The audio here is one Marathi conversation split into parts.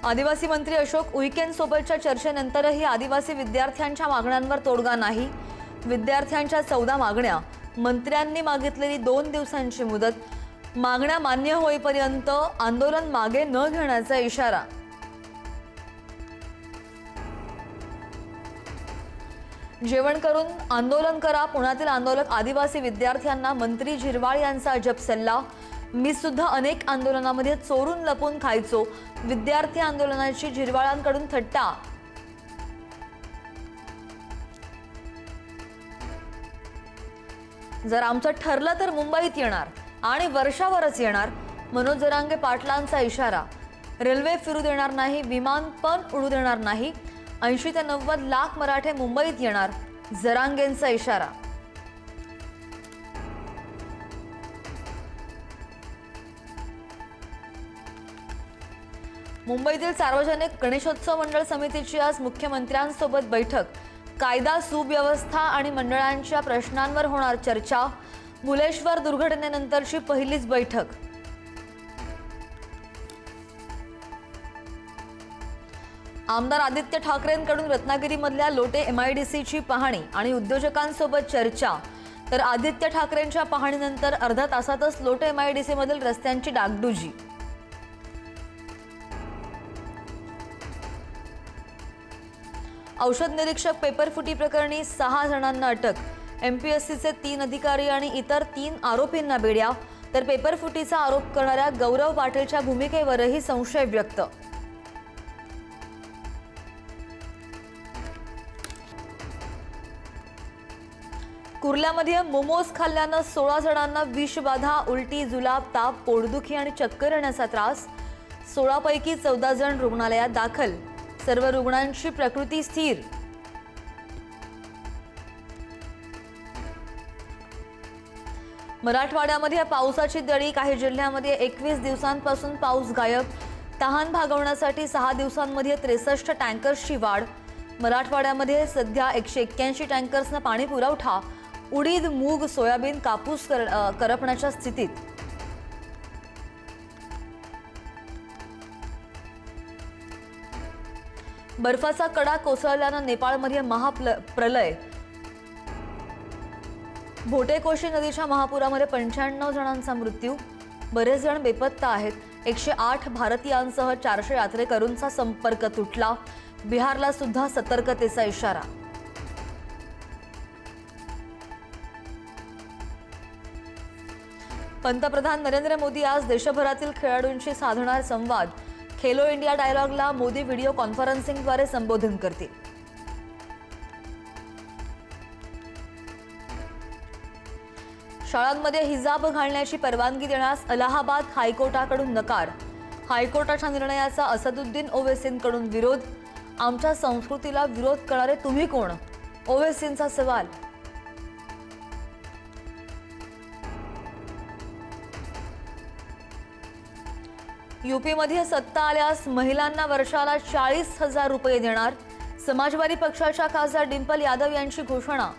आदिवासी मंत्री अशोक उईकेंसोबतच्या चर्चेनंतरही आदिवासी विद्यार्थ्यांच्या मागण्यांवर तोडगा नाही। विद्यार्थ्यांच्या 14 मागण्या, मंत्र्यांनी मागितलेली 2 दिवसांची मुदत, मागण्या मान्य होईपर्यंत आंदोलन मागे न घेण्याचा इशारा। जेवण करून आंदोलन करा, पुण्यातील आंदोलक आदिवासी विद्यार्थ्यांना मंत्री झिरवाळ यांचा अजब सल्ला। मी सुद्धा अनेक आंदोलनामध्ये चोरून लपून खायचो, विद्यार्थी आंदोलनाची झिरवाळांकडून थट्टा। जर आमचं ठरलं तर मुंबईत येणार आणि वर्षावरच येणार, मनोज जरांगे पाटलांचा इशारा। रेल्वे फिरू देणार नाही, विमान पण उडू देणार नाही, 80 ते 90 लाख मराठे मुंबईत येणार, जरांगेंचा इशारा। मुंबईतील सार्वजनिक गणेशोत्सव मंडळ समितीची आज मुख्यमंत्र्यांसोबत बैठक। कायदा सुव्यवस्था आणि मंडळांच्या प्रश्नांवर होणार चर्चा। मुलेश्वर दुर्घटनेनंतरची पहिलीच बैठक। आमदार आदित्य ठाकरेंकडून रत्नागिरीमधल्या लोटे MIDCची पाहणी आणि उद्योजकांसोबत चर्चा। तर आदित्य ठाकरेंच्या पाहणीनंतर अर्ध्या तासातच लोटे MIDC मधील रस्त्यांची डागडुजी। औषध निरीक्षक पेपरफुटी प्रकरणी 6 जणांना अटक। MPSCचे 3 अधिकारी आणि इतर 3 आरोपींना बेड्या। तर पेपरफुटीचा आरोप करणाऱ्या गौरव पाटीलच्या भूमिकेवरही संशय व्यक्त। कुर्ल्यामध्ये मोमोज खाल्ल्यानं 16 जणांना विषबाधा, उलटी, जुलाब, ताप, पोटदुखी आणि चक्कर येण्याचा त्रास। 16 पैकी 14 जण रुग्णालयात दाखल, सर्व रुग्णांची प्रकृती स्थिर। मराठवाड्यामध्ये पावसाची दडी, काही जिल्ह्यांमध्ये 21 दिवसांपासून पाऊस गायब। तहान भागवण्यासाठी 6 दिवसांमध्ये 63 टँकर्सची वाढ। मराठवाड्यामध्ये सध्या 181 टँकर्सना पाणी पुरवठा। उडीद, मूग, सोयाबीन, कापूस करपण्याच्या स्थितीत। बर्फाचा कडा कोसळल्यानं नेपाळमध्ये महाप्रलय। भोटेकोशी नदीच्या महापुरामध्ये 95 जणांचा मृत्यू, बरेच जण बेपत्ता आहेत। 108 भारतीयांसह 400 यात्रेकरूंचा संपर्क तुटला। बिहारला सुद्धा सतर्कतेचा इशारा। पंतप्रधान नरेंद्र मोदी आज देशभरातील खेळाडूंशी साधणार संवाद। खेलो इंडिया डायलॉगला मोदी व्हिडिओ कॉन्फरन्सिंगद्वारे संबोधन करतील। शाळांमध्ये हिजाब घालण्याची परवानगी देण्यास अलाहाबाद हायकोर्टाकडून नकार। हायकोर्टाच्या निर्णयाचा असदुद्दीन ओवैसींकडून विरोध। आमच्या संस्कृतीला विरोध करणारे तुम्ही कोण? ओवैसींचा सवाल। यूपीमध्ये सत्ता आल्यास महिलांना वर्षाला 40,000 रुपये देणार, समाजवादी पक्षाच्या खासदार डिंपल यादव यांची घोषणा।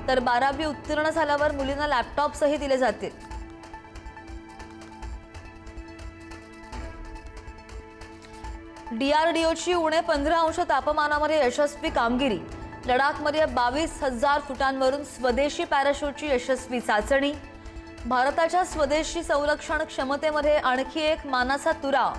तर 12वी उत्तीर्ण झाल्यावर मुलींना लॅपटॉपसही दिले जातील। DRDOची उणे 15° तापमानामध्ये यशस्वी कामगिरी। लडाखमध्ये 22,000 फुटांवरून स्वदेशी पॅराशूटची यशस्वी चाचणी। भारताच्या स्वदेशी संरक्षण क्षमतेमध्ये आणखी एक मानाचा तुरा।